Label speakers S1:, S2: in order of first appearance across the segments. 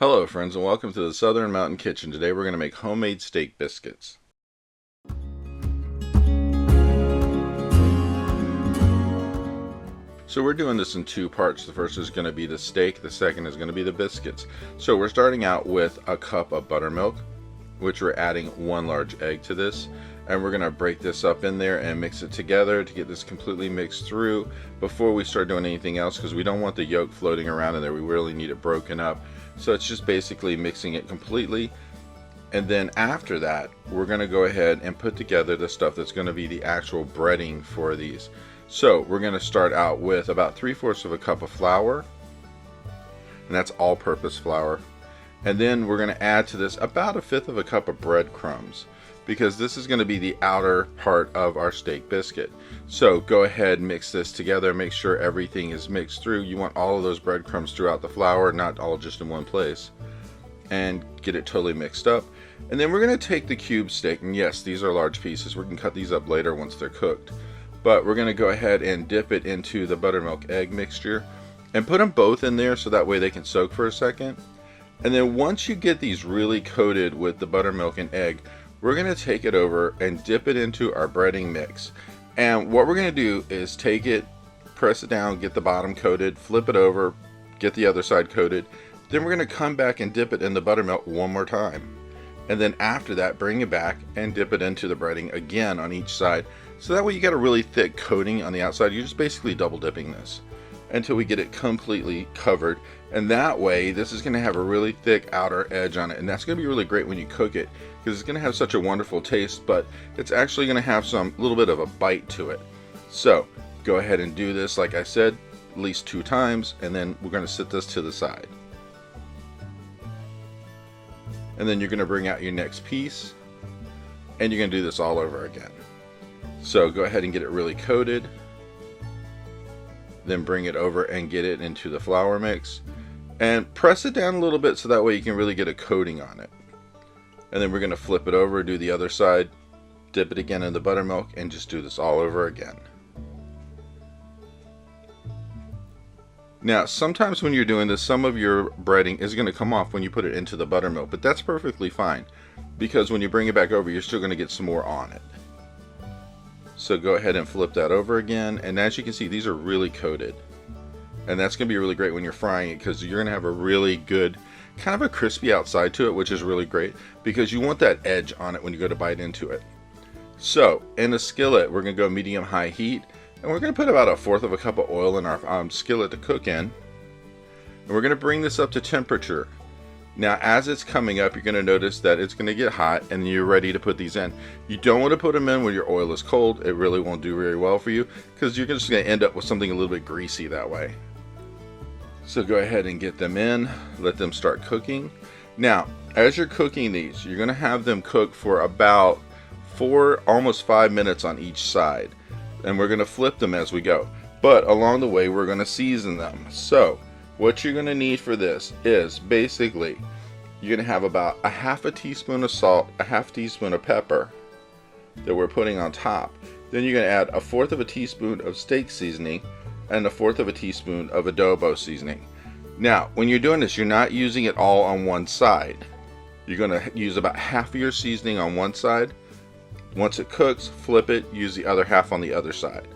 S1: Hello friends and welcome to the Southern Mountain Kitchen. Today we're going to make homemade steak biscuits. So we're doing this in two parts. The first is going to be the steak, the second is going to be the biscuits. So we're starting out with a cup of buttermilk, which we're adding 1 large egg to this. And we're going to break this up in there and mix it together to get this completely mixed through before we start doing anything else, because we don't want the yolk floating around in there. We really need it broken up. So it's just basically mixing it completely. And then after that, we're going to go ahead and put together the stuff that's going to be the actual breading for these. So we're going to start out with about 3/4 of a cup of flour, and that's all-purpose flour. And then we're going to add to this about 1/5 of a cup of breadcrumbs, because this is going to be the outer part of our steak biscuit. So go ahead and mix this together, make sure everything is mixed through. You want all of those breadcrumbs throughout the flour, not all just in one place, and get it totally mixed up. And then we're going to take the cube steak, and yes, these are large pieces. We can cut these up later once they're cooked, but we're going to go ahead and dip it into the buttermilk egg mixture and put them both in there so that way they can soak for a second. And then once you get these really coated with the buttermilk and egg, we're going to take it over and dip it into our breading mix. And what we're going to do is take it, press it down, get the bottom coated, flip it over, get the other side coated. Then we're going to come back and dip it in the buttermilk one more time. And then after that, bring it back and dip it into the breading again on each side. So that way you got a really thick coating on the outside. You're just basically double dipping this until we get it completely covered. And that way, this is going to have a really thick outer edge on it. And that's going to be really great when you cook it, because it's going to have such a wonderful taste, but it's actually going to have some little bit of a bite to it. So go ahead and do this, like I said, at least 2 times, and then we're going to set this to the side. And then you're going to bring out your next piece, and you're going to do this all over again. So go ahead and get it really coated, then bring it over and get it into the flour mix, and press it down a little bit so that way you can really get a coating on it. And then we're going to flip it over, do the other side, dip it again in the buttermilk, and just do this all over again. Now, sometimes when you're doing this, some of your breading is going to come off when you put it into the buttermilk, but that's perfectly fine, because when you bring it back over, you're still going to get some more on it. So go ahead and flip that over again, and as you can see, these are really coated. And that's going to be really great when you're frying it, because you're going to have a really good, kind of a crispy outside to it, which is really great, because you want that edge on it when you go to bite into it. So, in a skillet, we're going to go medium-high heat, and we're going to put about 1/4 of a cup of oil in our skillet to cook in. And we're going to bring this up to temperature. Now, as it's coming up, you're going to notice that it's going to get hot, and you're ready to put these in. You don't want to put them in when your oil is cold. It really won't do very well for you, because you're just going to end up with something a little bit greasy that way. So go ahead and get them in, let them start cooking. Now, as you're cooking these, you're going to have them cook for about 4, almost 5 minutes on each side. And we're going to flip them as we go. But along the way, we're going to season them. So what you're going to need for this is basically, you're going to have about 1/2 teaspoon of salt, 1/2 teaspoon of pepper that we're putting on top. Then you're going to add 1/4 teaspoon of steak seasoning and 1/4 teaspoon of adobo seasoning. Now, when you're doing this, you're not using it all on one side. You're going to use about half of your seasoning on one side. Once it cooks, flip it, use the other half on the other side.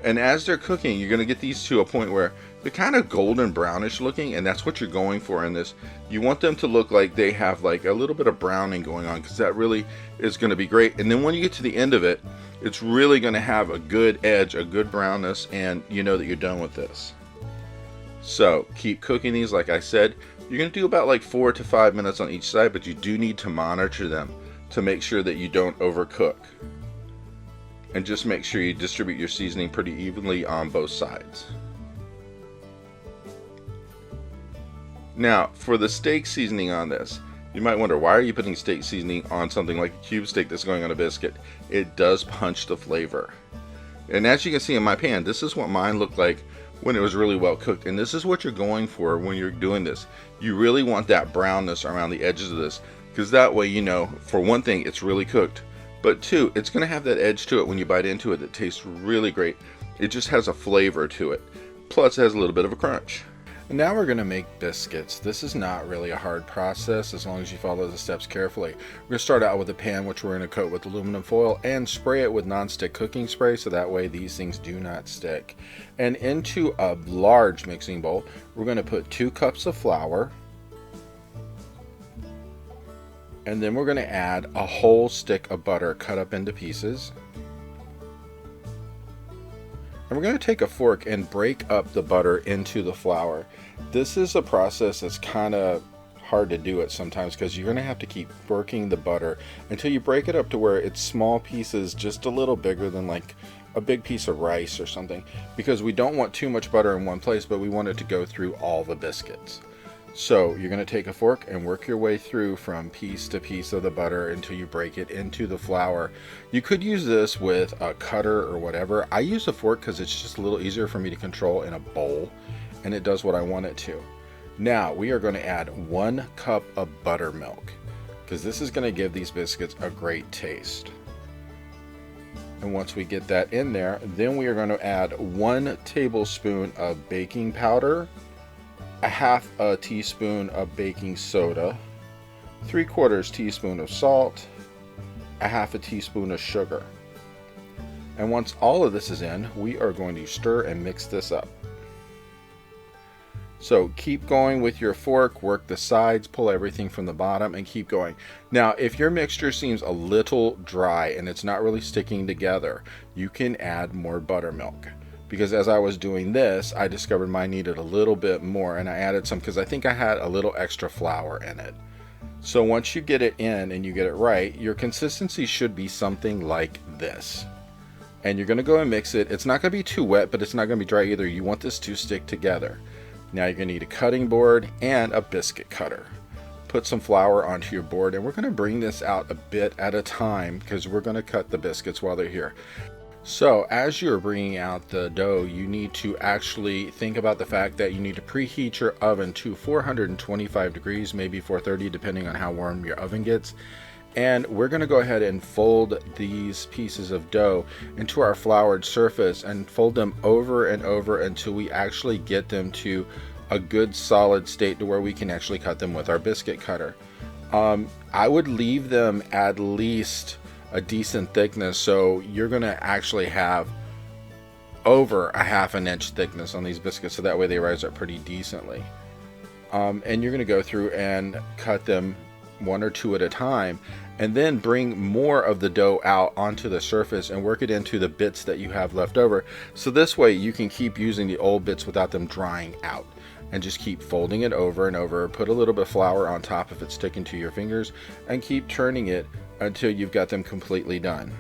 S1: And as they're cooking, you're going to get these to a point where they're kind of golden brownish looking, and that's what you're going for in this. You want them to look like they have like a little bit of browning going on, because that really is going to be great. And then when you get to the end of it, it's really going to have a good edge, a good brownness, and you know that you're done with this. So keep cooking these. Like I said, you're going to do about like 4 to 5 minutes on each side, but you do need to monitor them to make sure that you don't overcook. And just make sure you distribute your seasoning pretty evenly on both sides. Now, for the steak seasoning on this, you might wonder, why are you putting steak seasoning on something like a cube steak that's going on a biscuit? It does punch the flavor. And as you can see in my pan, this is what mine looked like when it was really well cooked. And this is what you're going for when you're doing this. You really want that brownness around the edges of this, because that way, you know, for one thing, it's really cooked. But 2, it's going to have that edge to it when you bite into it that tastes really great. It just has a flavor to it. Plus, it has a little bit of a crunch. And now we're going to make biscuits. This is not really a hard process as long as you follow the steps carefully. We're going to start out with a pan which we're going to coat with aluminum foil and spray it with non-stick cooking spray so that way these things do not stick. And into a large mixing bowl, we're going to put 2 cups of flour. And then we're going to add a whole stick of butter cut up into pieces. And we're going to take a fork and break up the butter into the flour. This is a process that's kind of hard to do it sometimes because you're going to have to keep working the butter until you break it up to where it's small pieces, just a little bigger than like a big piece of rice or something, because we don't want too much butter in one place, but we want it to go through all the biscuits. So you're going to take a fork and work your way through from piece to piece of the butter until you break it into the flour. You could use this with a cutter or whatever. I use a fork because it's just a little easier for me to control in a bowl, and it does what I want it to. Now we are going to add 1 cup of buttermilk because this is going to give these biscuits a great taste. And once we get that in there, then we are going to add 1 tablespoon of baking powder, a half a teaspoon of baking soda, 3/4 teaspoon of salt, a half a teaspoon of sugar. And once all of this is in, we are going to stir and mix this up. So keep going with your fork, work the sides, pull everything from the bottom, and keep going. Now, if your mixture seems a little dry and it's not really sticking together, you can add more buttermilk. Because as I was doing this, I discovered mine needed a little bit more, and I added some because I think I had a little extra flour in it. So once you get it in and you get it right, your consistency should be something like this. And you're going to go and mix it. It's not going to be too wet, but it's not going to be dry either. You want this to stick together. Now you're going to need a cutting board and a biscuit cutter. Put some flour onto your board, and we're going to bring this out a bit at a time because we're going to cut the biscuits while they're here. So as you're bringing out the dough, you need to actually think about the fact that you need to preheat your oven to 425 degrees, maybe 430, depending on how warm your oven gets. And we're going to go ahead and fold these pieces of dough into our floured surface and fold them over and over until we actually get them to a good solid state to where we can actually cut them with our biscuit cutter. I would leave them at least a decent thickness, so you're going to actually have over a ½ an inch thickness on these biscuits, so that way they rise up pretty decently. And you're going to go through and cut them 1 or 2 at a time, and then bring more of the dough out onto the surface and work it into the bits that you have left over, so this way you can keep using the old bits without them drying out. And just keep folding it over and over, put a little bit of flour on top if it's sticking to your fingers, and keep turning it until you've got them completely done.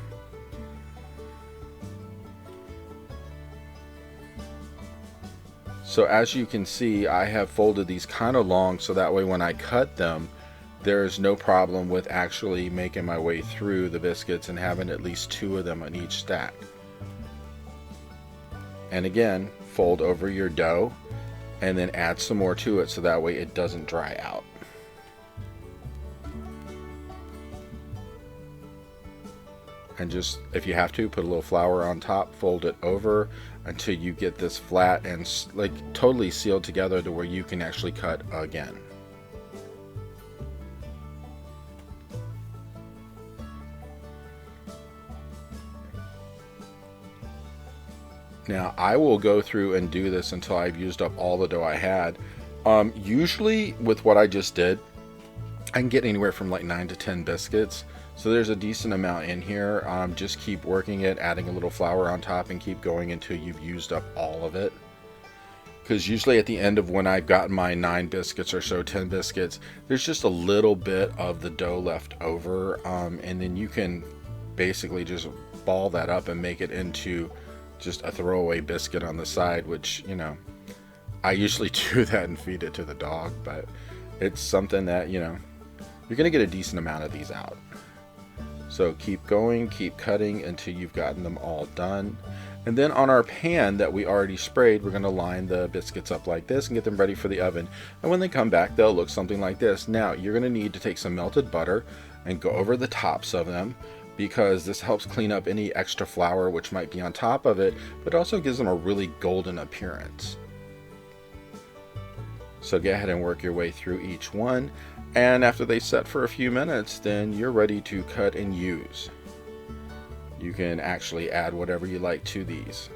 S1: So as you can see, I have folded these kind of long so that way when I cut them, there's no problem with actually making my way through the biscuits and having at least 2 of them on each stack. And again, fold over your dough and then add some more to it so that way it doesn't dry out. And just, if you have to, put a little flour on top, fold it over until you get this flat and like totally sealed together to where you can actually cut again. Now I will go through and do this until I've used up all the dough I had. Usually with what I just did, I can get anywhere from like 9 to 10 biscuits. So there's a decent amount in here. Just keep working it, adding a little flour on top, and keep going until you've used up all of it. Because usually at the end of when I've gotten my 9 biscuits or so, 10 biscuits, there's just a little bit of the dough left over. And then you can basically just ball that up and make it into just a throwaway biscuit on the side, which, you know, I usually do that and feed it to the dog, but it's something that, you know, you're going to get a decent amount of these out. So keep going, keep cutting until you've gotten them all done. And then on our pan that we already sprayed, we're going to line the biscuits up like this and get them ready for the oven. And when they come back, they'll look something like this. Now, you're going to need to take some melted butter and go over the tops of them, because this helps clean up any extra flour which might be on top of it, but also gives them a really golden appearance. So go ahead and work your way through each one, and after they set for a few minutes, then you're ready to cut and use. You can actually add whatever you like to these.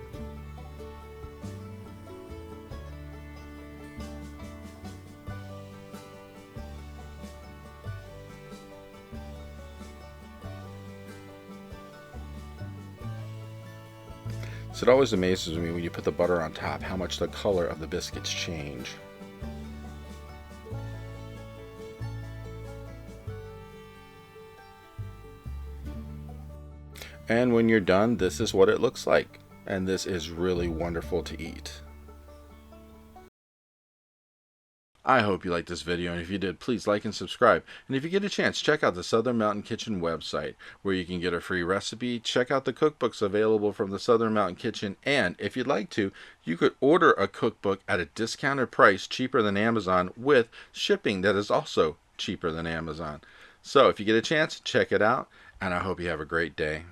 S1: So it always amazes me when you put the butter on top how much the color of the biscuits change. And when you're done, this is what it looks like. And this is really wonderful to eat. I hope you liked this video, and if you did, please like and subscribe. And if you get a chance, check out the Southern Mountain Kitchen website, where you can get a free recipe, check out the cookbooks available from the Southern Mountain Kitchen, and if you'd like to, you could order a cookbook at a discounted price, cheaper than Amazon, with shipping that is also cheaper than Amazon. So if you get a chance, check it out, and I hope you have a great day.